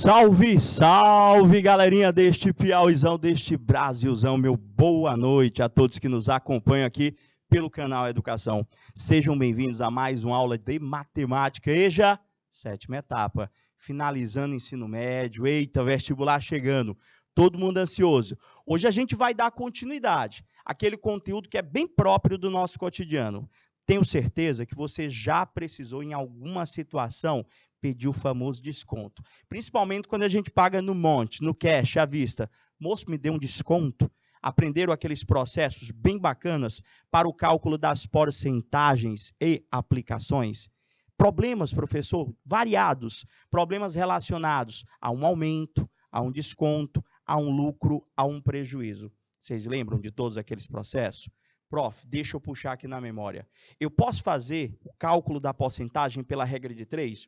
Salve, salve, galerinha deste Piauizão, deste Brasilzão. Meu boa noite a todos que nos acompanham aqui pelo canal Educação. Sejam bem-vindos a mais uma aula de matemática, EJA, sétima etapa. Finalizando o ensino médio, eita, vestibular chegando. Todo mundo ansioso. Hoje a gente vai dar continuidade àquele conteúdo que é bem próprio do nosso cotidiano. Tenho certeza que você já precisou, em alguma situação, pedir o famoso desconto. Principalmente quando a gente paga no monte, no cash, à vista. Moço, me dê um desconto. Aprenderam aqueles processos bem bacanas para o cálculo das porcentagens e aplicações? Problemas, professor, variados. Problemas relacionados a um aumento, a um desconto, a um lucro, a um prejuízo. Vocês lembram de todos aqueles processos? Prof, deixa eu puxar aqui na memória. Eu posso fazer o cálculo da porcentagem pela regra de 3?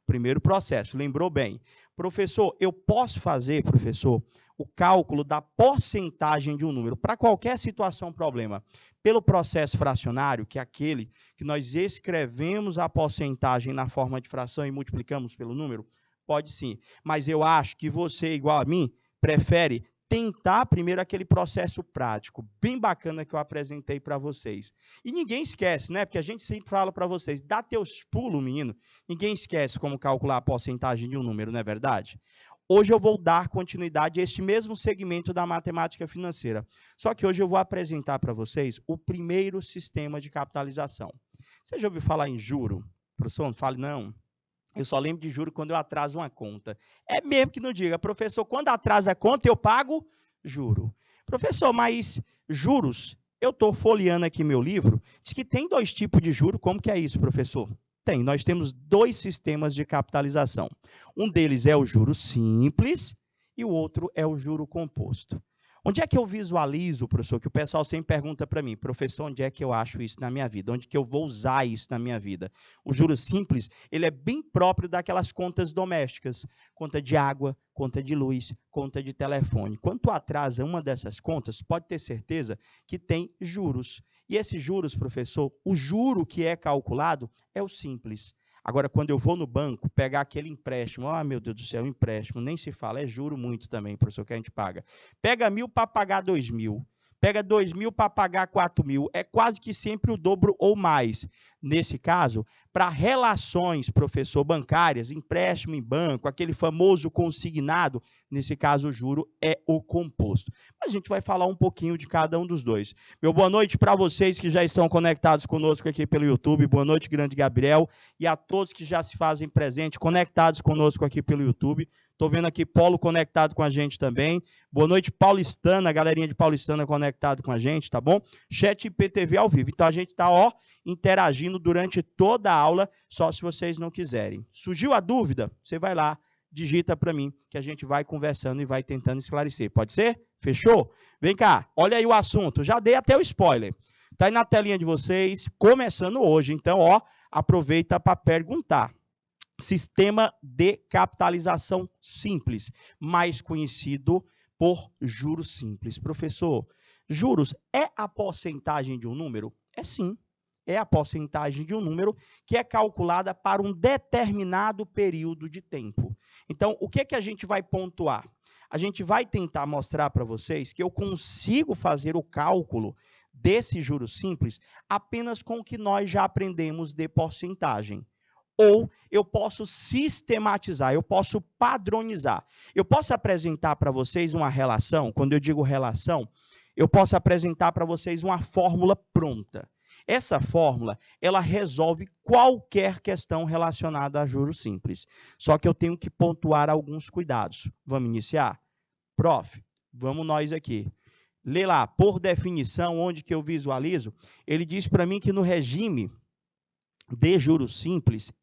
Primeiro processo, lembrou bem. Professor, eu posso fazer, professor, o cálculo da porcentagem de um número para qualquer situação, problema, pelo processo fracionário, que é aquele que nós escrevemos a porcentagem na forma de fração e multiplicamos pelo número? Pode sim, mas eu acho que você, igual a mim, prefere tentar primeiro aquele processo prático, bem bacana que eu apresentei para vocês. E ninguém esquece, né? Porque a gente sempre fala para vocês, dá teus pulos, menino. Ninguém esquece como calcular a porcentagem de um número, não é verdade? Hoje eu vou dar continuidade a este mesmo segmento da matemática financeira. Só que hoje eu vou apresentar para vocês o primeiro sistema de capitalização. Você já ouviu falar em juro? Professor, não fale não. Eu só lembro de juro quando eu atraso uma conta. É mesmo que não diga, professor, quando atrasa a conta eu pago juro. Professor, mas juros, eu estou folheando aqui meu livro, diz que tem 2 tipos de juro. Como que é isso, professor? Tem, nós temos 2 sistemas de capitalização. Um deles é o juro simples e o outro é o juro composto. Onde é que eu visualizo, professor, que o pessoal sempre pergunta para mim, professor, onde é que eu acho isso na minha vida? Onde que eu vou usar isso na minha vida? O juro simples, ele é bem próprio daquelas contas domésticas, conta de água, conta de luz, conta de telefone. Quando tu atrasa uma dessas contas, pode ter certeza que tem juros. E esses juros, professor, o juro que é calculado é o simples. Agora, quando eu vou no banco, pegar aquele empréstimo, meu Deus do céu, empréstimo, nem se fala, é juro muito também, professor, que a gente paga. Pega 1.000 para pagar 2.000. Pega 2.000 para pagar 4.000. É quase que sempre o dobro ou mais. Nesse caso, para relações, professor, bancárias, empréstimo em banco, aquele famoso consignado, nesse caso o juro é o composto. Mas a gente vai falar um pouquinho de cada um dos dois. Meu boa noite para vocês que já estão conectados conosco aqui pelo YouTube. Boa noite, grande Gabriel. E a todos que já se fazem presente, conectados conosco aqui pelo YouTube. Estou vendo aqui Paulo conectado com a gente também. Boa noite, Paulistana, a galerinha de Paulistana conectado com a gente, tá bom? Chat IPTV ao vivo. Então a gente está, interagindo durante toda a aula, só se vocês não quiserem. Surgiu a dúvida? Você vai lá, digita para mim, que a gente vai conversando e vai tentando esclarecer. Pode ser? Fechou? Vem cá, olha aí o assunto. Já dei até o spoiler. Está aí na telinha de vocês, começando hoje. Então, aproveita para perguntar. Sistema de capitalização simples, mais conhecido por juros simples. Professor, juros é a porcentagem de um número? É sim, é a porcentagem de um número que é calculada para um determinado período de tempo. Então, o que é que a gente vai pontuar? A gente vai tentar mostrar para vocês que eu consigo fazer o cálculo desse juros simples apenas com o que nós já aprendemos de porcentagem. Ou eu posso sistematizar, eu posso padronizar. Eu posso apresentar para vocês uma relação, quando eu digo relação, eu posso apresentar para vocês uma fórmula pronta. Essa fórmula, ela resolve qualquer questão relacionada a juros simples. Só que eu tenho que pontuar alguns cuidados. Vamos iniciar? Prof, vamos nós aqui. Lê lá, por definição, onde que eu visualizo, ele diz para mim que no regime de juros simples,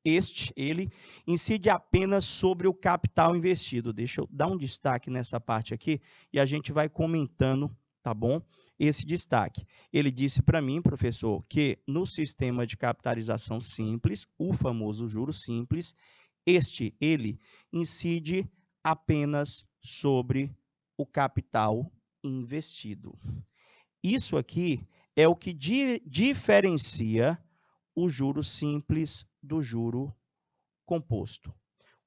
ele incide apenas sobre o capital investido. Deixa eu dar um destaque nessa parte aqui e a gente vai comentando, tá bom? Esse destaque. Ele disse para mim, professor, que no sistema de capitalização simples, o famoso juros simples, ele incide apenas sobre o capital investido. Isso aqui é o que diferencia o juro simples do juro composto.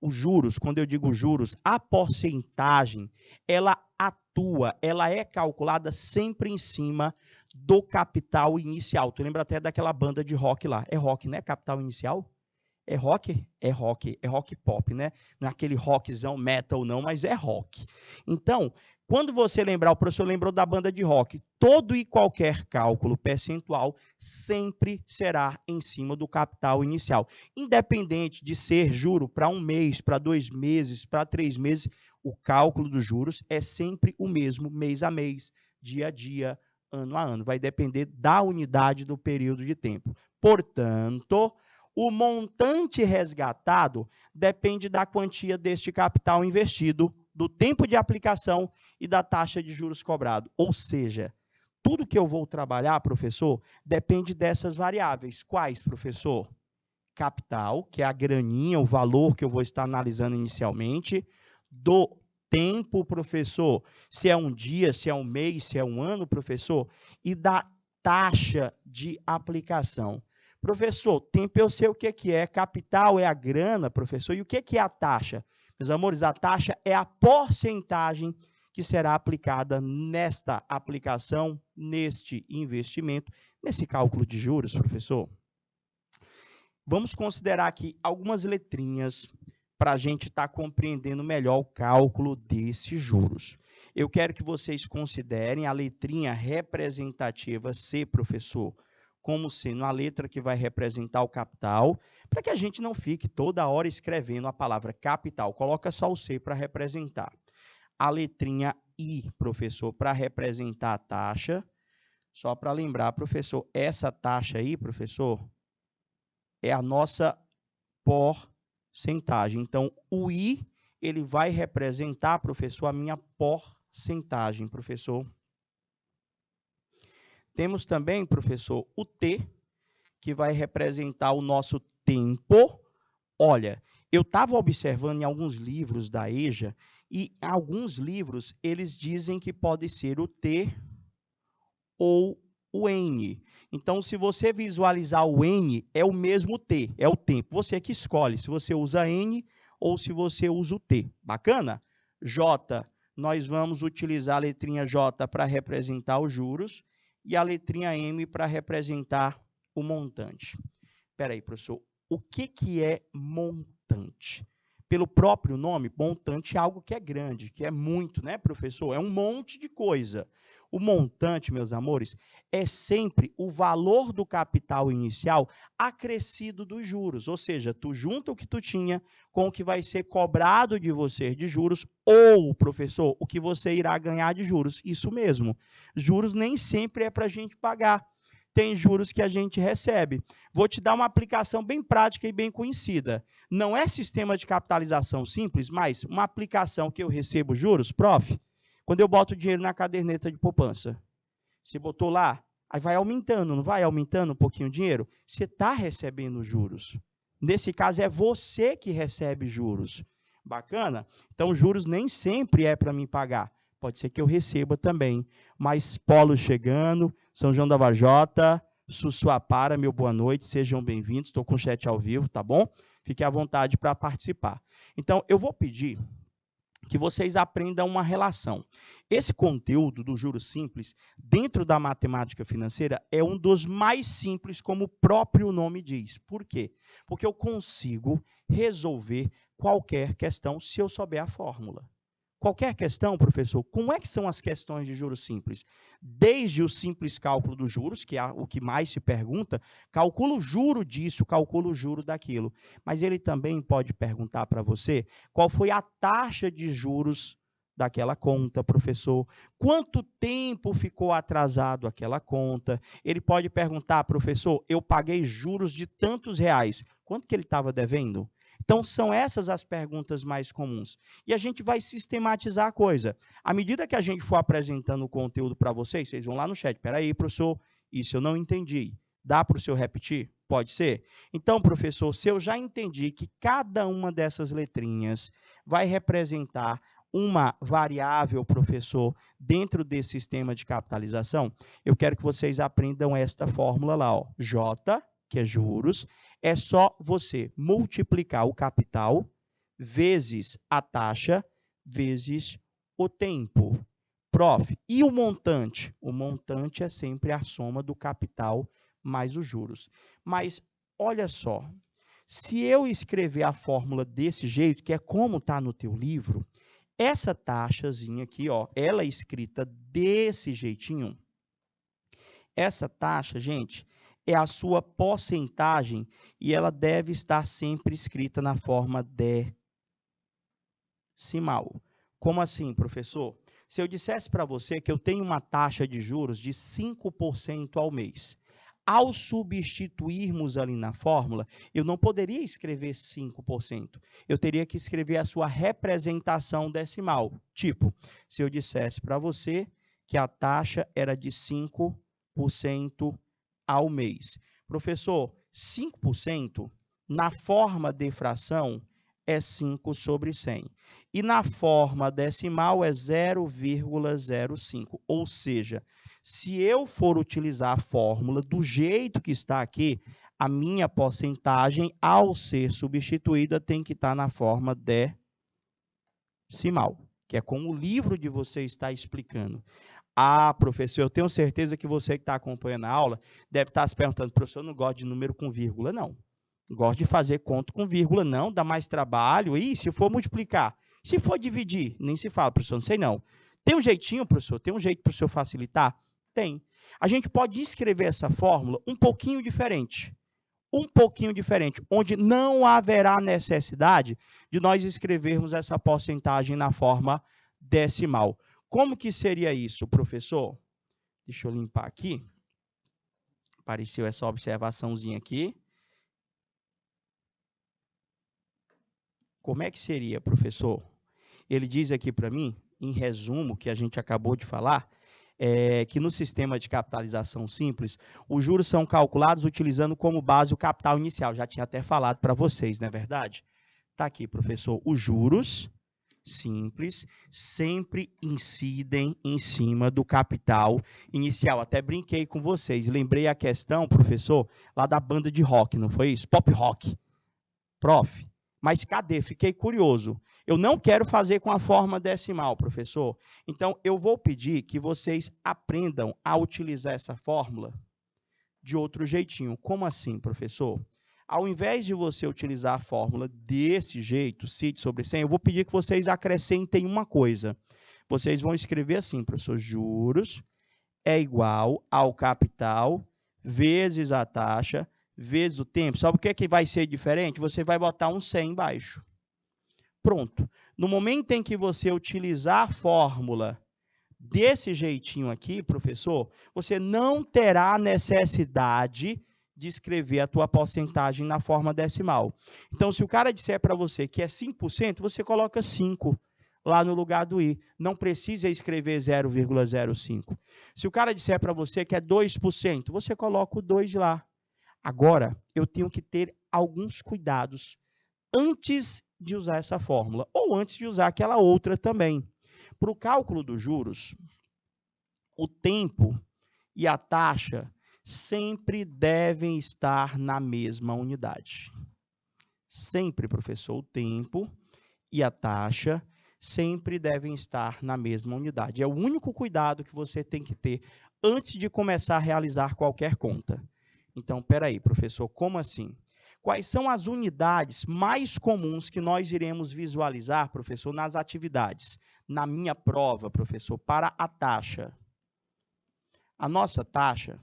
os juros, quando eu digo juros, a porcentagem, ela atua, ela é calculada sempre em cima do capital inicial. Tu lembra até daquela banda de rock lá. É rock, né? Capital inicial? É rock? É rock. É rock pop, né? Não é aquele rockzão metal, não, mas é rock. Então, quando você lembrar, o professor lembrou da banda de rock, todo e qualquer cálculo percentual sempre será em cima do capital inicial. Independente de ser juro para 1 mês, para 2 meses, para 3 meses, o cálculo dos juros é sempre o mesmo, mês a mês, dia a dia, ano a ano. Vai depender da unidade do período de tempo. Portanto, o montante resgatado depende da quantia deste capital investido, do tempo de aplicação e da taxa de juros cobrado. Ou seja, tudo que eu vou trabalhar, professor, depende dessas variáveis. Quais, professor? Capital, que é a graninha, o valor que eu vou estar analisando inicialmente, do tempo, professor, se é um dia, se é um mês, se é um ano, professor, e da taxa de aplicação. Professor, tempo eu sei o que é, capital é a grana, professor, e o que é a taxa? Meus amores, a taxa é a porcentagem que será aplicada nesta aplicação, neste investimento, nesse cálculo de juros, professor. Vamos considerar aqui algumas letrinhas para a gente estar compreendendo melhor o cálculo desses juros. Eu quero que vocês considerem a letrinha representativa C, professor, como sendo a letra que vai representar o capital, para que a gente não fique toda hora escrevendo a palavra capital. Coloca só o C para representar. A letrinha I, professor, para representar a taxa. Só para lembrar, professor, essa taxa aí, professor, é a nossa porcentagem. Então, o I, ele vai representar, professor, a minha porcentagem, professor. Temos também, professor, o T, que vai representar o nosso tempo. Olha, eu estava observando em alguns livros da EJA, e alguns livros, eles dizem que pode ser o T ou o N. Então, se você visualizar o N, é o mesmo T, é o tempo. Você que escolhe se você usa N ou se você usa o T. Bacana? J, nós vamos utilizar a letrinha J para representar os juros e a letrinha M para representar o montante. Espera aí, professor. O que é montante? Pelo próprio nome, montante é algo que é grande, que é muito, né, professor? É um monte de coisa. O montante, meus amores, é sempre o valor do capital inicial acrescido dos juros. Ou seja, tu junta o que tu tinha com o que vai ser cobrado de você de juros ou, professor, o que você irá ganhar de juros. Isso mesmo. Juros nem sempre é para a gente pagar. Tem juros que a gente recebe. Vou te dar uma aplicação bem prática e bem conhecida. Não é sistema de capitalização simples, mas uma aplicação que eu recebo juros, prof. Quando eu boto dinheiro na caderneta de poupança, você botou lá, aí vai aumentando, não vai aumentando um pouquinho o dinheiro? Você está recebendo juros. Nesse caso, é você que recebe juros. Bacana? Então, juros nem sempre é para mim pagar. Pode ser que eu receba também. Mas Polo chegando, São João da Vajota, Sussuapara, meu boa noite, sejam bem-vindos. Estou com o chat ao vivo, tá bom? Fique à vontade para participar. Então, eu vou pedir que vocês aprendam uma relação. Esse conteúdo do juros simples, dentro da matemática financeira, é um dos mais simples, como o próprio nome diz. Por quê? Porque eu consigo resolver qualquer questão se eu souber a fórmula. Qualquer questão, professor, como é que são as questões de juros simples? Desde o simples cálculo dos juros, que é o que mais se pergunta, calcula o juro disso, calcula o juro daquilo. Mas ele também pode perguntar para você qual foi a taxa de juros daquela conta, professor. Quanto tempo ficou atrasado aquela conta? Ele pode perguntar, professor, eu paguei juros de tantos reais. Quanto que ele estava devendo? Então, são essas as perguntas mais comuns. E a gente vai sistematizar a coisa. À medida que a gente for apresentando o conteúdo para vocês, vocês vão lá no chat. Espera aí, professor, isso eu não entendi. Dá para o senhor repetir? Pode ser? Então, professor, se eu já entendi que cada uma dessas letrinhas vai representar uma variável, professor, dentro desse sistema de capitalização, eu quero que vocês aprendam esta fórmula lá, ó. J, que é juros, é só você multiplicar o capital vezes a taxa vezes o tempo. Prof, e o montante? O montante é sempre a soma do capital mais os juros. Mas olha só, se eu escrever a fórmula desse jeito, que é como está no teu livro, essa taxazinha aqui, ó, ela é escrita desse jeitinho. Essa taxa, gente, é a sua porcentagem e ela deve estar sempre escrita na forma decimal. Como assim, professor? Se eu dissesse para você que eu tenho uma taxa de juros de 5% ao mês, ao substituirmos ali na fórmula, eu não poderia escrever 5%. Eu teria que escrever a sua representação decimal. Tipo, se eu dissesse para você que a taxa era de 5% ao mês. Professor, 5% na forma de fração é 5 sobre 100. E na forma decimal é 0,05. Ou seja, se eu for utilizar a fórmula do jeito que está aqui, a minha porcentagem, ao ser substituída, tem que estar na forma decimal, que é como o livro de você está explicando. Ah, professor, eu tenho certeza que você que está acompanhando a aula deve estar se perguntando, professor, eu não gosto de número com vírgula, não. Gosto de fazer conta com vírgula, não, dá mais trabalho. E se for multiplicar? Se for dividir, nem se fala, professor, não sei não. Tem um jeitinho, professor? Tem um jeito para o senhor facilitar? Tem. A gente pode escrever essa fórmula um pouquinho diferente. Um pouquinho diferente, onde não haverá necessidade de nós escrevermos essa porcentagem na forma decimal. Como que seria isso, professor? Deixa eu limpar aqui. Apareceu essa observaçãozinha aqui. Como é que seria, professor? Ele diz aqui para mim, em resumo, que a gente acabou de falar, que no sistema de capitalização simples, os juros são calculados utilizando como base o capital inicial. Já tinha até falado para vocês, não é verdade? Está aqui, professor. Os juros simples sempre incidem em cima do capital inicial. Até brinquei com vocês. Lembrei a questão, professor, lá da banda de rock, não foi isso? Pop rock. Prof, mas cadê? Fiquei curioso. Eu não quero fazer com a forma decimal, professor. Então, eu vou pedir que vocês aprendam a utilizar essa fórmula de outro jeitinho. Como assim, professor? Ao invés de você utilizar a fórmula desse jeito, CID sobre 100, eu vou pedir que vocês acrescentem uma coisa. Vocês vão escrever assim, professor, juros é igual ao capital vezes a taxa vezes o tempo. Sabe o que é que vai ser diferente? Você vai botar um 100 embaixo. Pronto. No momento em que você utilizar a fórmula desse jeitinho aqui, professor, você não terá necessidade de escrever a tua porcentagem na forma decimal. Então, se o cara disser para você que é 5%, você coloca 5 lá no lugar do i. Não precisa escrever 0,05. Se o cara disser para você que é 2%, você coloca o 2 lá. Agora, eu tenho que ter alguns cuidados antes de usar essa fórmula, ou antes de usar aquela outra também. Para o cálculo dos juros, o tempo e a taxa sempre devem estar na mesma unidade. Sempre, professor, o tempo e a taxa sempre devem estar na mesma unidade. É o único cuidado que você tem que ter antes de começar a realizar qualquer conta. Então, espera aí, professor, como assim? Quais são as unidades mais comuns que nós iremos visualizar, professor, nas atividades? Na minha prova, professor, para a taxa. A nossa taxa,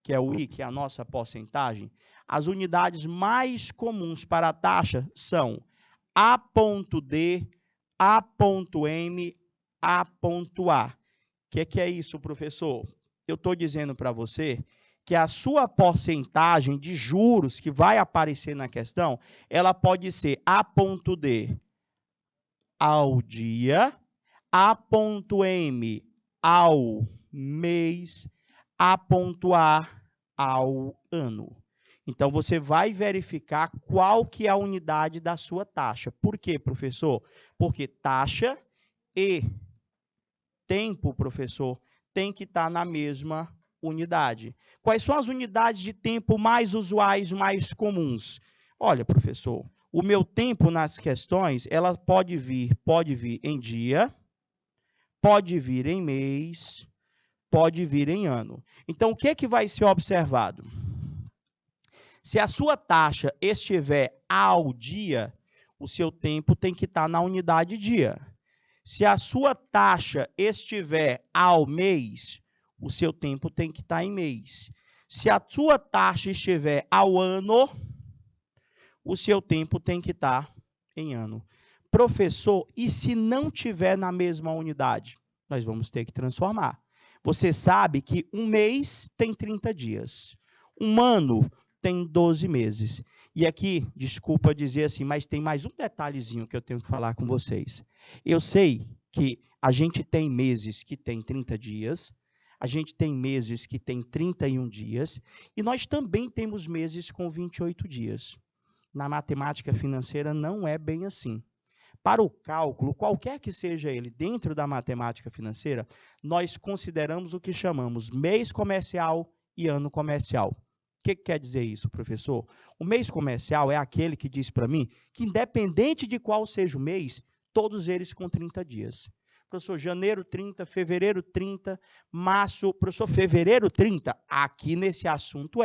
que é o I, que é a nossa porcentagem, as unidades mais comuns para a taxa são A.D, A.M, A.A. O que é isso, professor? Eu estou dizendo para você que a sua porcentagem de juros que vai aparecer na questão, ela pode ser A.D ao dia, A.M ao mês, A.A ao ano. Então, você vai verificar qual que é a unidade da sua taxa. Por quê, professor? Porque taxa e tempo, professor, tem que estar na mesma unidade. Quais são as unidades de tempo mais usuais, mais comuns? Olha, professor, o meu tempo nas questões, ela pode vir em dia, pode vir em mês, pode vir em ano. Então, o que é que vai ser observado? Se a sua taxa estiver ao dia, o seu tempo tem que estar na unidade dia. Se a sua taxa estiver ao mês, o seu tempo tem que estar em mês. Se a sua taxa estiver ao ano, o seu tempo tem que estar em ano. Professor, e se não tiver na mesma unidade? Nós vamos ter que transformar. Você sabe que um mês tem 30 dias. Um ano tem 12 meses. E aqui, desculpa dizer assim, mas tem mais um detalhezinho que eu tenho que falar com vocês. Eu sei que a gente tem meses que tem 30 dias, a gente tem meses que tem 31 dias, e nós também temos meses com 28 dias. Na matemática financeira não é bem assim. Para o cálculo, qualquer que seja ele, dentro da matemática financeira, nós consideramos o que chamamos mês comercial e ano comercial. O que quer dizer isso, professor? O mês comercial é aquele que diz para mim que, independente de qual seja o mês, todos eles com 30 dias. Professor, janeiro 30, fevereiro 30, março, professor, fevereiro 30, aqui nesse assunto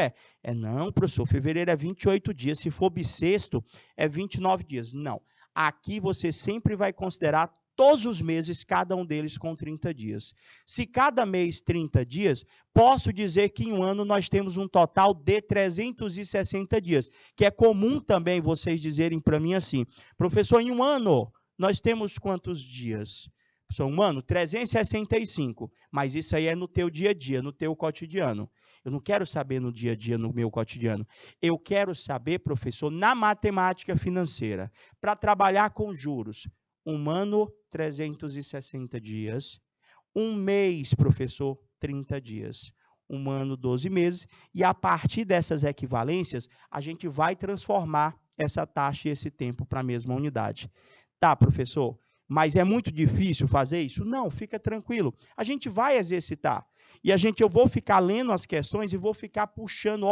não, professor, fevereiro é 28 dias, se for bissexto, é 29 dias. Não, aqui você sempre vai considerar todos os meses, cada um deles com 30 dias. Se cada mês 30 dias, posso dizer que em um ano nós temos um total de 360 dias, que é comum também vocês dizerem para mim assim, professor, em um ano nós temos quantos dias? Professor, um ano, 365, mas isso aí é no teu dia a dia, no teu cotidiano. Eu não quero saber no dia a dia, no meu cotidiano. Eu quero saber, professor, na matemática financeira, para trabalhar com juros. Um ano, 360 dias. Um mês, professor, 30 dias. Um ano, 12 meses. E a partir dessas equivalências, a gente vai transformar essa taxa e esse tempo para a mesma unidade. Tá, professor? Mas é muito difícil fazer isso? Não, fica tranquilo. A gente vai exercitar. E eu vou ficar lendo as questões e vou ficar puxando,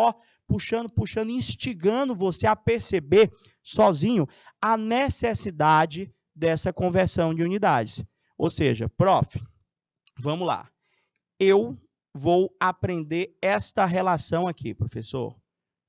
instigando você a perceber sozinho a necessidade dessa conversão de unidades. Ou seja, prof, vamos lá. Eu vou aprender esta relação aqui, professor.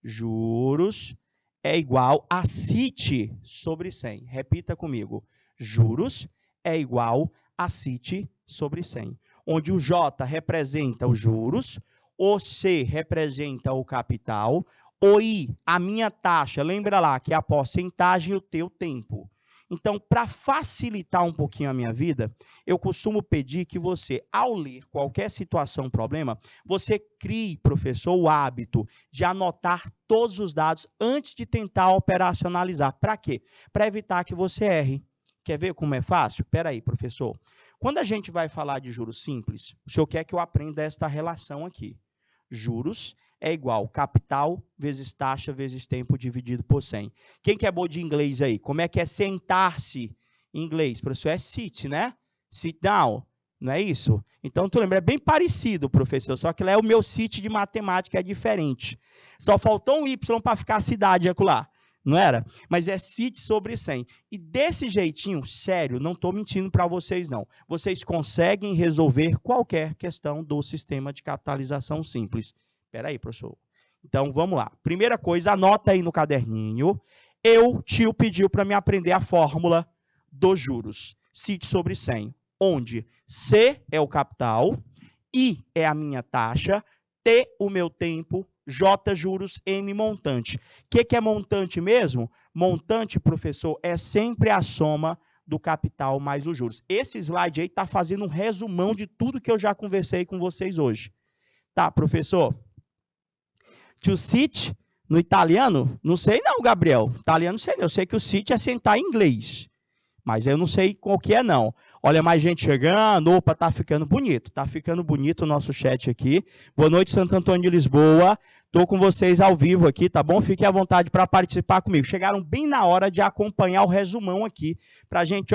Juros é igual a CIT sobre 100. Repita comigo. Juros é igual a CIT sobre 100, onde o J representa os juros, o C representa o capital, o I, a minha taxa, lembra lá que é a porcentagem e o teu tempo. Então, para facilitar um pouquinho a minha vida, eu costumo pedir que você, ao ler qualquer situação, problema, você crie, professor, o hábito de anotar todos os dados antes de tentar operacionalizar. Para quê? Para evitar que você erre. Quer ver como é fácil? Espera aí, professor. Quando a gente vai falar de juros simples, o senhor quer que eu aprenda esta relação aqui. Juros é igual capital vezes taxa vezes tempo dividido por 100. Quem que é bom de inglês aí? Como é que é sentar-se em inglês? Professor, é sit, né? Sit down, não é isso? Então, tu lembra, é bem parecido, professor, só que lá é o meu sit de matemática, é diferente. Só faltou um Y para ficar a cidade acolá. Não era? Mas é CIT sobre 100. E desse jeitinho, sério, não estou mentindo para vocês, não. Vocês conseguem resolver qualquer questão do sistema de capitalização simples. Espera aí, professor. Então, vamos lá. Primeira coisa, anota aí no caderninho. Tio pediu para me aprender a fórmula dos juros. CIT sobre 100. Onde C é o capital, I é a minha taxa, T o meu tempo, J juros, M montante. O que é montante mesmo? Montante, professor, é sempre a soma do capital mais os juros. Esse slide aí está fazendo um resumão de tudo que eu já conversei com vocês hoje. Tá, professor? To sit, no italiano? Não sei não, Gabriel. Italiano não sei não. Eu sei que o sit é sentar em inglês. Mas eu não sei qual que é, não. Olha, mais gente chegando. Opa, tá ficando bonito. Tá ficando bonito o nosso chat aqui. Boa noite, Santo Antônio de Lisboa. Estou com vocês ao vivo aqui, tá bom? Fiquem à vontade para participar comigo. Chegaram bem na hora de acompanhar o resumão aqui, para a gente,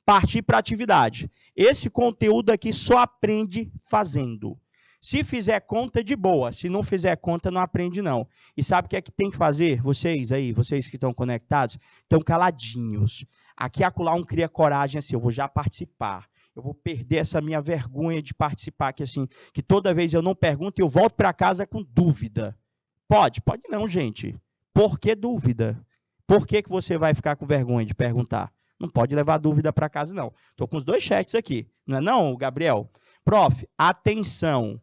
partir para a atividade. Esse conteúdo aqui só aprende fazendo. Se fizer conta, de boa. Se não fizer conta, não aprende, não. E sabe o que é que tem que fazer? Vocês aí, vocês que estão conectados, estão caladinhos. Aqui e acolá um cria coragem assim, eu vou já participar. Eu vou perder essa minha vergonha de participar, que assim, que toda vez eu não pergunto e eu volto para casa com dúvida. Pode? Pode não, gente. Por que dúvida? Por que você vai ficar com vergonha de perguntar? Não pode levar dúvida para casa, não. Estou com os 2 chats aqui. Não é não, Gabriel? Prof, atenção.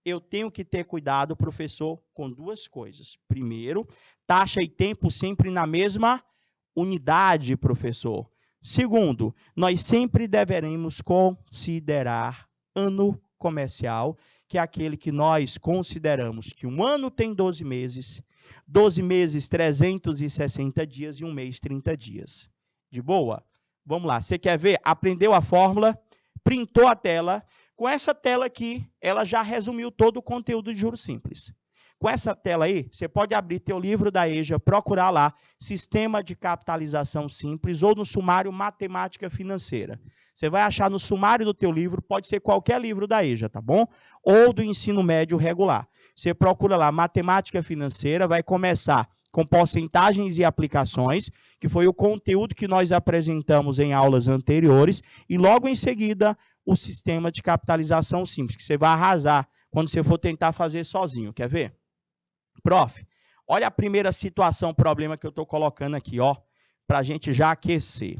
Eu tenho que ter cuidado, professor, com 2 coisas. Primeiro, taxa e tempo sempre na mesma unidade, professor. Segundo, nós sempre deveremos considerar ano comercial, que é aquele que nós consideramos que um ano tem 12 meses, 12 meses 360 dias e um mês 30 dias. De boa? Vamos lá, você quer ver? Aprendeu a fórmula, printou a tela. Com essa tela aqui, ela já resumiu todo o conteúdo de juros simples. Com essa tela aí, você pode abrir teu livro da EJA, procurar lá, Sistema de Capitalização Simples, ou no sumário Matemática Financeira. Você vai achar no sumário do teu livro, pode ser qualquer livro da EJA, tá bom? Ou do ensino médio regular. Você procura lá, Matemática Financeira, vai começar com porcentagens e aplicações, que foi o conteúdo que nós apresentamos em aulas anteriores, e logo em seguida, o Sistema de Capitalização Simples, que você vai arrasar quando você for tentar fazer sozinho. Quer ver? Prof, olha a primeira situação, problema que eu estou colocando aqui, ó, para a gente já aquecer.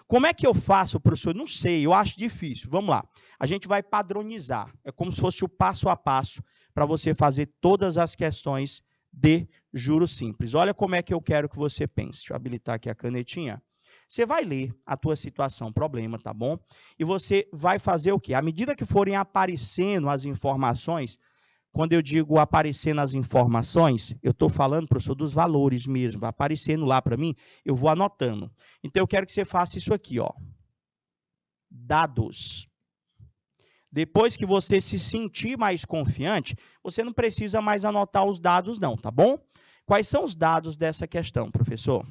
Como é que eu faço, professor? Não sei, eu acho difícil. Vamos lá. A gente vai padronizar. É como se fosse o passo a passo para você fazer todas as questões de juros simples. Olha como é que eu quero que você pense. Deixa eu habilitar aqui a canetinha. Você vai ler a tua situação, problema, tá bom? E você vai fazer o quê? À medida que forem aparecendo as informações, quando eu digo aparecendo as informações, eu estou falando, professor, dos valores mesmo. Vai aparecendo lá para mim, eu vou anotando. Então, eu quero que você faça isso aqui, ó. Dados. Depois que você se sentir mais confiante, você não precisa mais anotar os dados, não, tá bom? Quais são os dados dessa questão, professor?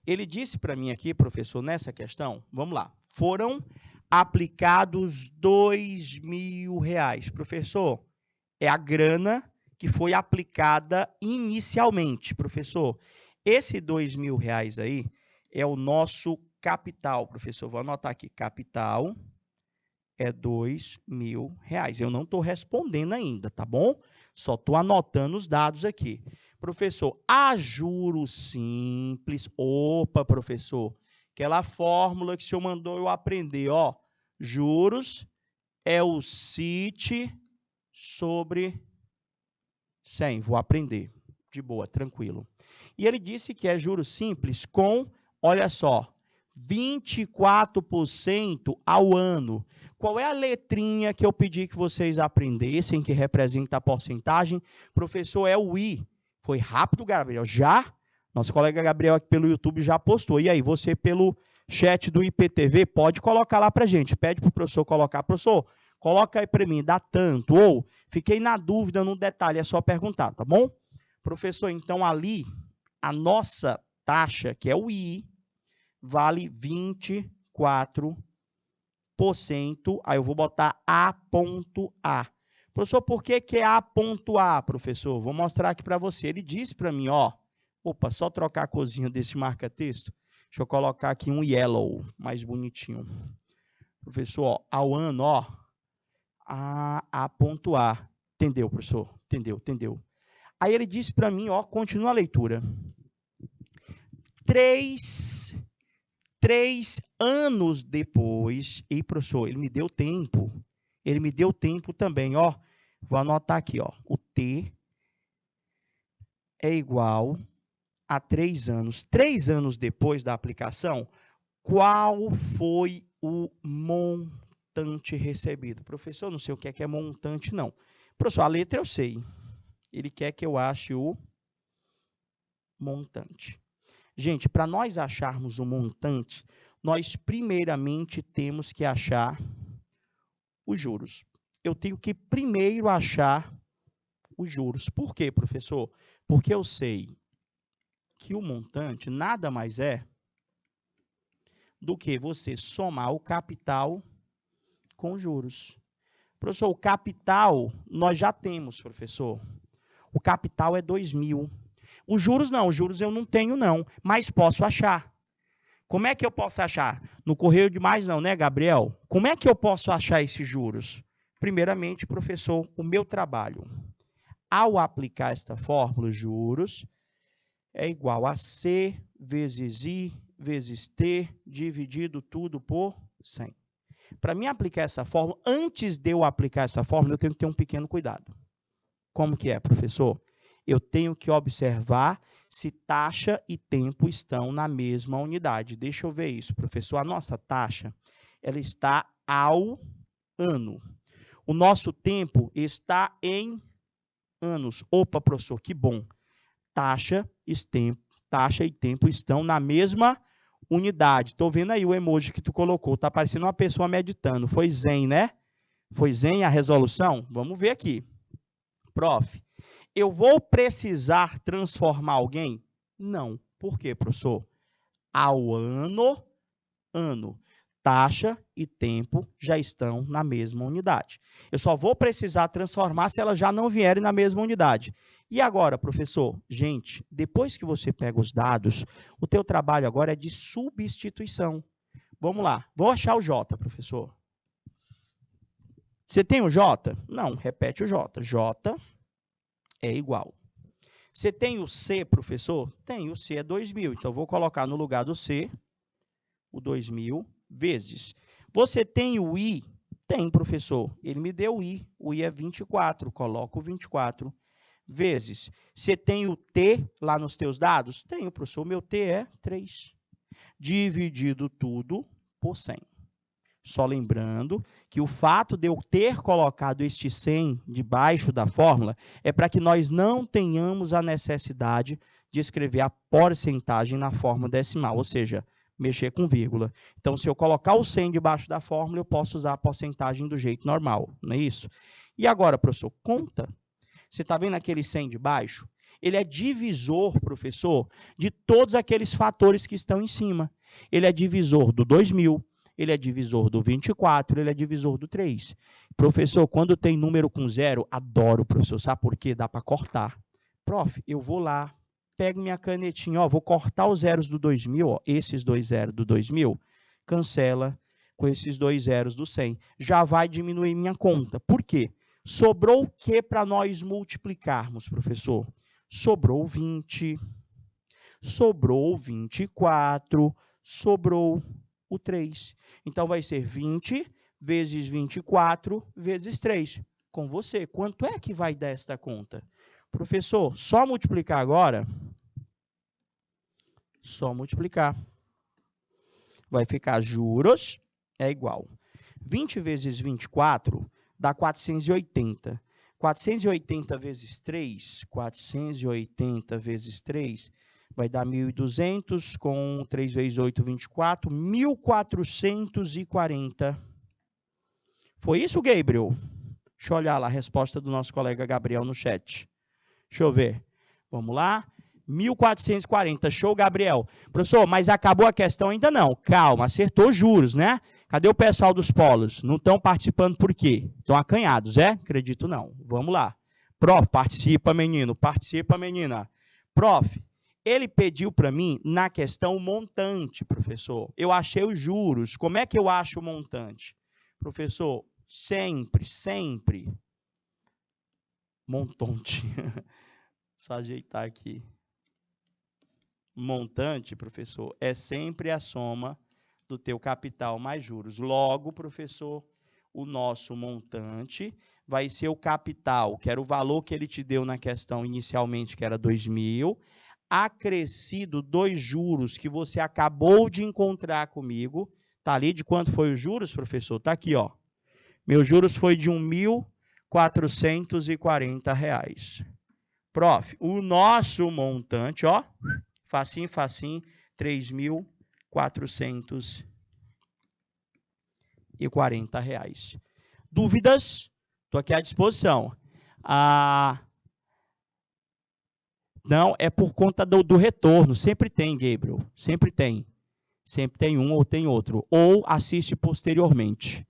Ele disse para mim aqui, professor, nessa questão, vamos lá, foram aplicados R$2.000. Professor, é a grana que foi aplicada inicialmente, professor. Esse R$2.000 aí é o nosso capital, professor. Vou anotar aqui, capital é R$2.000. Eu não estou respondendo ainda, tá bom? Só estou anotando os dados aqui. Professor, a juros simples. Opa, professor, aquela fórmula que o senhor mandou eu aprender, ó. Juros é o CIT sobre 100. Vou aprender. De boa, tranquilo. E ele disse que é juros simples com, olha só, 24% ao ano. Qual é a letrinha que eu pedi que vocês aprendessem, que representa a porcentagem? Professor, é o I. Foi rápido, Gabriel. Já? Nosso colega Gabriel aqui pelo YouTube já postou. E aí, você pelo chat do IPTV, pode colocar lá para a gente. Pede para o professor colocar. Professor, coloca aí para mim, dá tanto. Ou, fiquei na dúvida no detalhe, é só perguntar, tá bom? Professor, então ali, a nossa taxa, que é o I, vale 24%. Aí eu vou botar A.A. Professor, por que é A.A, professor? Vou mostrar aqui para você. Ele disse para mim, ó. Opa, só trocar a corzinha desse marca-texto. Deixa eu colocar aqui um yellow, mais bonitinho. Professor, ó, ao ano, ó. A.A. Entendeu, professor? Entendeu. Aí ele disse para mim, ó, continua a leitura. 3 anos depois, e professor, ele me deu tempo também, ó, vou anotar aqui, ó, o T é igual a 3 anos. 3 anos depois da aplicação, qual foi o montante recebido? Professor, não sei o que é montante, não. Professor, a letra eu sei. Ele quer que eu ache o montante. Gente, para nós acharmos o montante, nós primeiramente temos que achar os juros. Eu tenho que primeiro achar os juros. Por quê, professor? Porque eu sei que o montante nada mais é do que você somar o capital com juros. Professor, o capital nós já temos, professor. O capital é 2.000. Os juros não, os juros eu não tenho não, mas posso achar. Como é que eu posso achar? No correio de mais não, né, Gabriel? Como é que eu posso achar esses juros? Primeiramente, professor, o meu trabalho. Ao aplicar esta fórmula, juros é igual a C vezes I vezes T dividido tudo por 100. Para mim aplicar essa fórmula, antes de eu aplicar essa fórmula, eu tenho que ter um pequeno cuidado. Como que é, professor? Eu tenho que observar se taxa e tempo estão na mesma unidade. Deixa eu ver isso, professor. A nossa taxa, ela está ao ano. O nosso tempo está em anos. Opa, professor, que bom. Taxa e tempo estão na mesma unidade. Estou vendo aí o emoji que tu colocou. Está parecendo uma pessoa meditando. Foi zen, né? Foi zen a resolução? Vamos ver aqui. Prof, eu vou precisar transformar alguém? Não. Por quê, professor? Ao ano. Taxa e tempo já estão na mesma unidade. Eu só vou precisar transformar se elas já não vierem na mesma unidade. E agora, professor? Gente, depois que você pega os dados, o teu trabalho agora é de substituição. Vamos lá. Vou achar o J, professor. Você tem o J? Não, repete o J. J é igual. Você tem o C, professor? Tem, o C é 2.000. Então, vou colocar no lugar do C o 2.000 vezes. Você tem o I? Tem, professor. Ele me deu o I. O I é 24. Coloco 24 vezes. Você tem o T lá nos teus dados? Tenho, professor. O meu T é 3. Dividido tudo por 100. Só lembrando que o fato de eu ter colocado este 100 debaixo da fórmula é para que nós não tenhamos a necessidade de escrever a porcentagem na forma decimal, ou seja, mexer com vírgula. Então, se eu colocar o 100 debaixo da fórmula, eu posso usar a porcentagem do jeito normal, não é isso? E agora, professor, conta. Você está vendo aquele 100 de baixo? Ele é divisor, professor, de todos aqueles fatores que estão em cima. Ele é divisor do 2.000, ele é divisor do 24, ele é divisor do 3. Professor, quando tem número com zero, adoro, professor. Sabe por quê? Dá para cortar. Prof, eu vou lá, pego minha canetinha, ó, vou cortar os zeros do 2.000, ó, esses 2 zeros do 2.000, cancela com esses 2 zeros do 100. Já vai diminuir minha conta. Por quê? Sobrou o que para nós multiplicarmos, professor? Sobrou 20, sobrou 24, sobrou o 3. Então, vai ser 20 vezes 24 vezes 3. Com você, quanto é que vai dar esta conta? Professor, só multiplicar agora? Só multiplicar. Vai ficar juros é igual. 20 vezes 24 dá 480. 480 vezes 3, 480 vezes 3, vai dar 1.200, com 3 vezes 8, 24, 1.440. Foi isso, Gabriel? Deixa eu olhar lá a resposta do nosso colega Gabriel no chat. Deixa eu ver. Vamos lá. 1.440. Show, Gabriel. Professor, mas acabou a questão ainda não. Calma, acertou os juros, né? Cadê o pessoal dos polos? Não estão participando por quê? Estão acanhados, é? Acredito não. Vamos lá. Prof, participa, menino. Participa, menina. Prof, ele pediu para mim na questão montante, professor. Eu achei os juros. Como é que eu acho o montante? Professor, sempre. Montante. Só ajeitar aqui. Montante, professor, é sempre a soma do teu capital mais juros. Logo, professor, o nosso montante vai ser o capital, que era o valor que ele te deu na questão inicialmente, que era 2.000, acrescido dos juros que você acabou de encontrar comigo. Tá ali de quanto foi os juros, professor? Tá aqui, ó. Meus juros foi de R$ 1.440. Prof, o nosso montante, ó, facinho, 3.440 reais. Dúvidas? Estou aqui à disposição. Não, é por conta do retorno. Sempre tem, Gabriel. Sempre tem. Sempre tem um ou tem outro. Ou assiste posteriormente.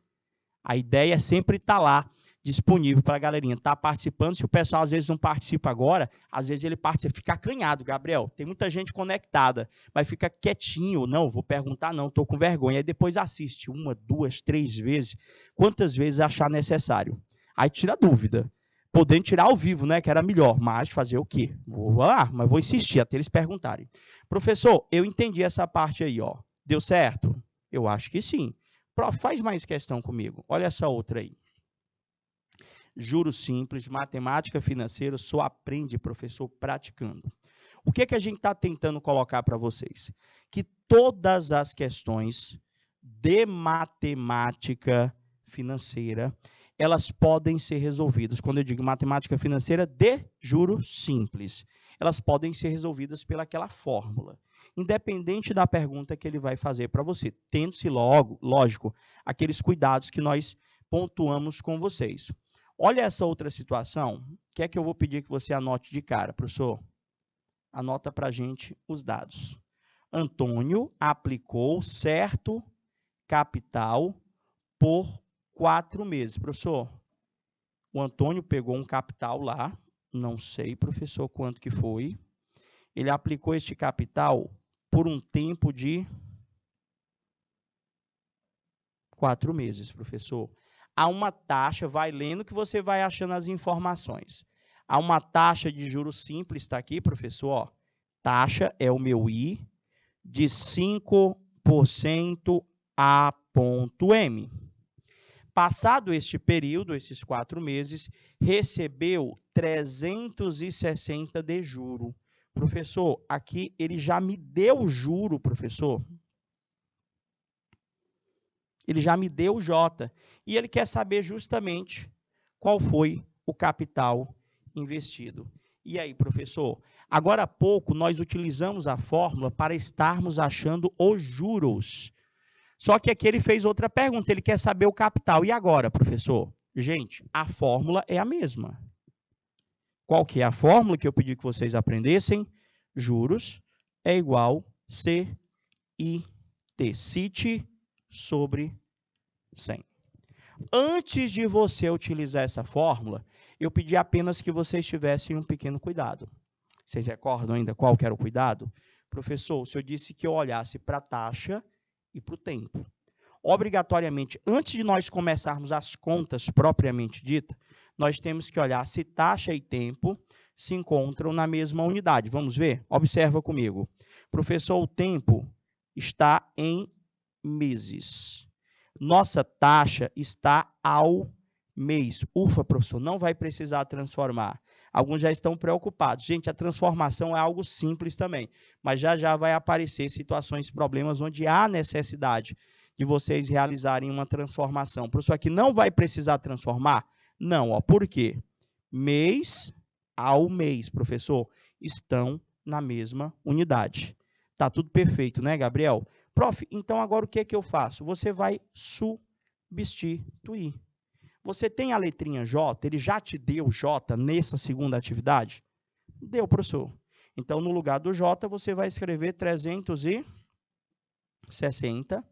A ideia é sempre estar lá. disponível para a galerinha estar participando. Se o pessoal às vezes não participa agora, às vezes ele participa, fica acanhado, Gabriel. Tem muita gente conectada, mas fica quietinho. Não, vou perguntar não, estou com vergonha. Aí depois assiste 1, 2, 3 vezes, quantas vezes achar necessário. Aí tira a dúvida. Podendo tirar ao vivo, né, que era melhor, mas fazer o quê? Vou lá, mas vou insistir até eles perguntarem. Professor, eu entendi essa parte aí, ó. Deu certo? Eu acho que sim. Prof, faz mais questão comigo. Olha essa outra aí. Juros simples, matemática financeira, só aprende, professor, praticando. O que a gente está tentando colocar para vocês? Que todas as questões de matemática financeira, elas podem ser resolvidas. Quando eu digo matemática financeira de juros simples, elas podem ser resolvidas pelaquela fórmula, independente da pergunta que ele vai fazer para você, tendo-se logo, lógico, aqueles cuidados que nós pontuamos com vocês. Olha essa outra situação, que é que eu vou pedir que você anote de cara, professor. Anota para a gente os dados. Antônio aplicou certo capital por 4 meses. Professor, o Antônio pegou um capital lá, não sei, professor, quanto que foi. Ele aplicou este capital por um tempo de 4 meses, professor. Há uma taxa, vai lendo que você vai achando as informações. Há uma taxa de juros simples, está aqui, professor, ó. Taxa é o meu I, de 5% a ponto M. Passado este período, esses 4 meses, recebeu 360 de juro. Professor, aqui ele já me deu juro, professor. Ele já me deu o J. E ele quer saber justamente qual foi o capital investido. E aí, professor? Agora há pouco, nós utilizamos a fórmula para estarmos achando os juros. Só que aqui ele fez outra pergunta, ele quer saber o capital. E agora, professor? Gente, a fórmula é a mesma. Qual que é a fórmula que eu pedi que vocês aprendessem? Juros é igual CIT. CIT sobre 100. Antes de você utilizar essa fórmula, eu pedi apenas que vocês tivessem um pequeno cuidado. Vocês recordam ainda qual que era o cuidado? Professor, o senhor disse que eu olhasse para a taxa e para o tempo. Obrigatoriamente, antes de nós começarmos as contas propriamente dita, nós temos que olhar se taxa e tempo se encontram na mesma unidade. Vamos ver? Observa comigo. Professor, o tempo está em meses. Nossa taxa está ao mês. Ufa, professor, não vai precisar transformar. Alguns já estão preocupados. Gente, a transformação é algo simples também, mas já vai aparecer situações, problemas onde há necessidade de vocês realizarem uma transformação. Professor, aqui não vai precisar transformar? Não, ó, por quê? Mês ao mês, professor, estão na mesma unidade. Tá tudo perfeito, né, Gabriel? Prof, então agora o que é que eu faço? Você vai substituir. Você tem a letrinha J, ele já te deu J nessa segunda atividade? Deu, professor. Então, no lugar do J, você vai escrever 360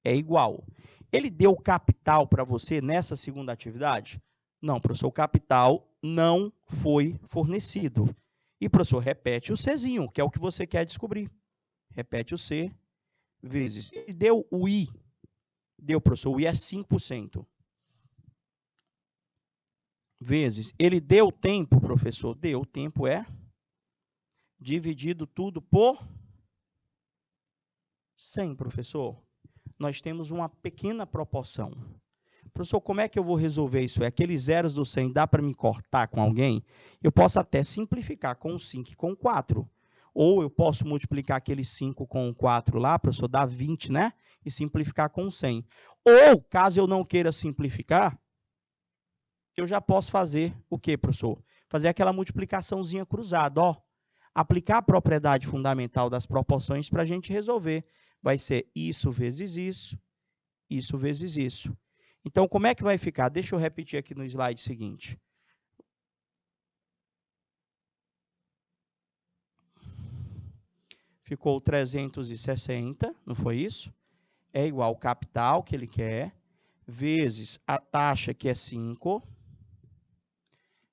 é igual. Ele deu capital para você nessa segunda atividade? Não, professor, o capital não foi fornecido. E, professor, repete o Czinho, que é o que você quer descobrir. Repete o C vezes. Ele deu o I. Deu, professor, o I é 5%. Vezes. Ele deu tempo, professor? Deu. O tempo é dividido tudo por 100, professor. Nós temos uma pequena proporção. Professor, como é que eu vou resolver isso? Aqueles zeros do 100, dá para me cortar com alguém? Eu posso até simplificar com o 5 e com o 4. Ou eu posso multiplicar aquele 5 com o 4 lá, professor, dá 20, né? E simplificar com 100. Ou, caso eu não queira simplificar, eu já posso fazer o quê, professor? Fazer aquela multiplicaçãozinha cruzada, ó. Aplicar a propriedade fundamental das proporções para a gente resolver. Vai ser isso vezes isso, isso vezes isso. Então, como é que vai ficar? Deixa eu repetir aqui no slide seguinte. Ficou 360, não foi isso? É igual ao capital que ele quer, vezes a taxa, que é 5,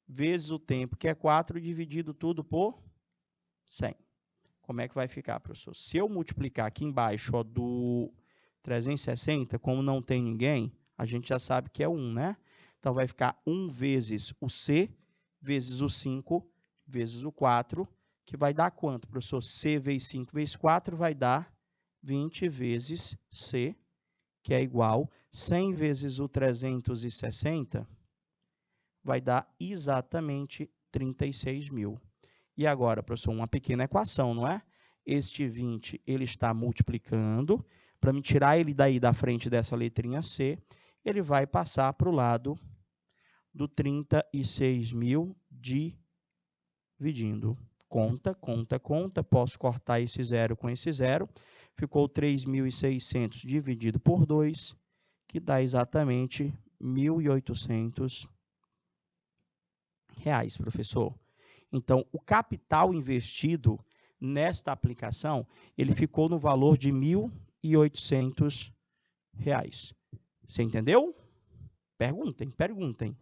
vezes o tempo, que é 4, dividido tudo por 100. Como é que vai ficar, professor? Se eu multiplicar aqui embaixo, ó, do 360, como não tem ninguém, a gente já sabe que é 1, né? Então, vai ficar 1 vezes o C, vezes o 5, vezes o 4, que vai dar quanto, professor? C vezes 5 vezes 4 vai dar 20 vezes C, que é igual 100 vezes o 360, vai dar exatamente 36 mil. E agora, professor, uma pequena equação, não é? Este 20, ele está multiplicando. Para me tirar ele daí da frente dessa letrinha C, ele vai passar para o lado do 36 mil dividindo. Conta, conta, conta. Posso cortar esse zero com esse zero. Ficou 3.600 dividido por 2, que dá exatamente R$ 1.800, professor. Então, o capital investido nesta aplicação, ele ficou no valor de R$ 1.800. Você entendeu? Perguntem, perguntem.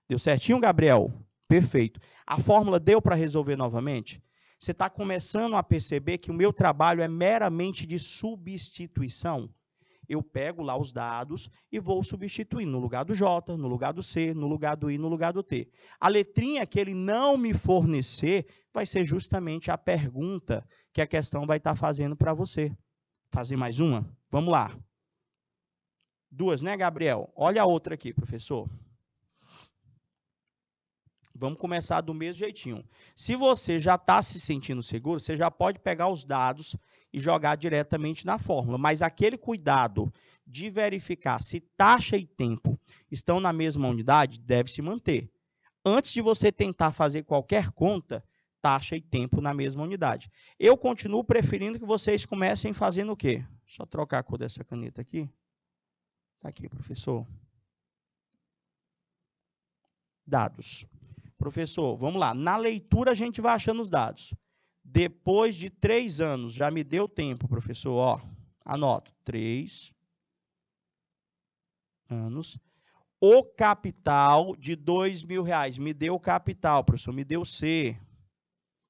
Deu certinho, Gabriel? Perfeito. A fórmula deu para resolver novamente? Você está começando a perceber que o meu trabalho é meramente de substituição? Eu pego lá os dados e vou substituir no lugar do J, no lugar do C, no lugar do I, no lugar do T. A letrinha que ele não me fornecer vai ser justamente a pergunta que a questão vai estar fazendo para você. Fazer mais uma? Vamos lá. 2, né, Gabriel? Olha a outra aqui, professor. Vamos começar do mesmo jeitinho. Se você já está se sentindo seguro, você já pode pegar os dados e jogar diretamente na fórmula. Mas aquele cuidado de verificar se taxa e tempo estão na mesma unidade deve se manter. Antes de você tentar fazer qualquer conta, taxa e tempo na mesma unidade. Eu continuo preferindo que vocês comecem fazendo o quê? Deixa eu trocar a cor dessa caneta aqui. Está aqui, professor. Dados. Professor, vamos lá. Na leitura, a gente vai achando os dados. Depois de 3 anos, já me deu tempo, professor. Ó, anoto. 3 anos. O capital de R$2.000. Me deu o capital, professor. Me deu C.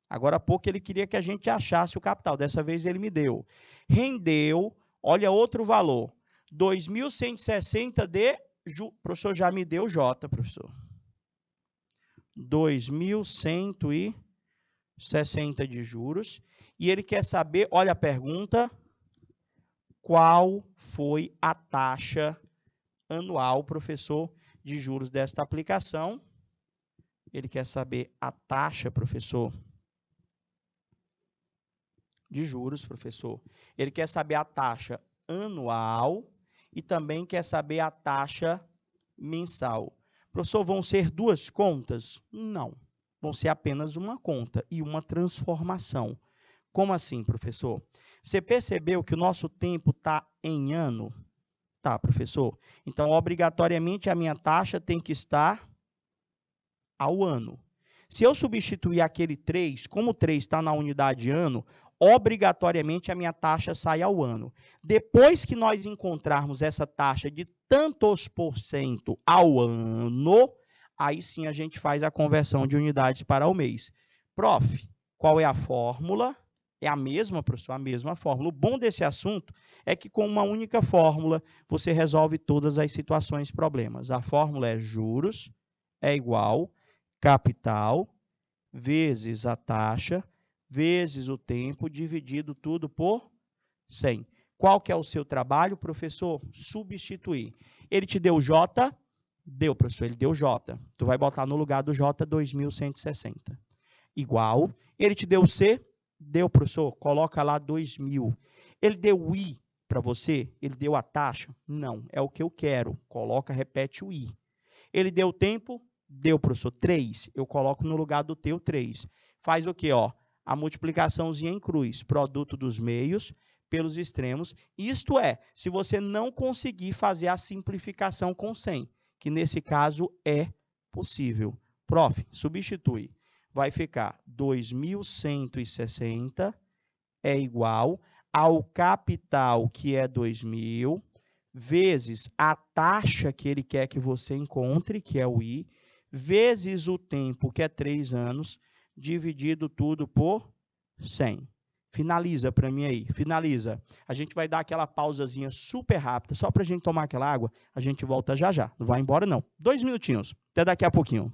Agora há pouco ele queria que a gente achasse o capital. Dessa vez ele me deu. Rendeu, olha outro valor. 2.160 de... Professor, já me deu J, professor. 2.160 de juros. E ele quer saber, olha a pergunta, qual foi a taxa anual, professor, de juros desta aplicação? Ele quer saber a taxa, professor, de juros, professor. Ele quer saber a taxa anual e também quer saber a taxa mensal. Professor, vão ser 2 contas? Não. Vão ser apenas uma conta e uma transformação. Como assim, professor? Você percebeu que o nosso tempo está em ano? Tá, professor. Então, obrigatoriamente, a minha taxa tem que estar ao ano. Se eu substituir aquele 3, como o 3 está na unidade ano, obrigatoriamente a minha taxa sai ao ano. Depois que nós encontrarmos essa taxa de tantos por cento ao ano, aí sim a gente faz a conversão de unidades para o mês. Prof, qual é a fórmula? É a mesma, professor, a mesma fórmula. O bom desse assunto é que com uma única fórmula você resolve todas as situações e problemas. A fórmula é juros é igual capital vezes a taxa vezes o tempo, dividido tudo por 100. Qual que é o seu trabalho, professor? Substituir. Ele te deu J? Deu, professor, ele deu J. Tu vai botar no lugar do J 2.160. Igual. Ele te deu C? Deu, professor. Coloca lá 2.000. Ele deu I para você? Ele deu a taxa? Não, é o que eu quero. Coloca, repete o I. Ele deu tempo? Deu, professor. 3. Eu coloco no lugar do teu 3. Faz o quê? Ó? A multiplicaçãozinha em cruz. Produto dos meios pelos extremos. Isto é, se você não conseguir fazer a simplificação com 100, que nesse caso é possível. Prof, substitui. Vai ficar 2.160 é igual ao capital, que é 2.000, vezes a taxa que ele quer que você encontre, que é o I, vezes o tempo, que é 3 anos, dividido tudo por 100. Finaliza para mim aí, finaliza. A gente vai dar aquela pausazinha super rápida, só para a gente tomar aquela água. A gente volta já já, não vai embora não. 2 minutinhos, até daqui a pouquinho.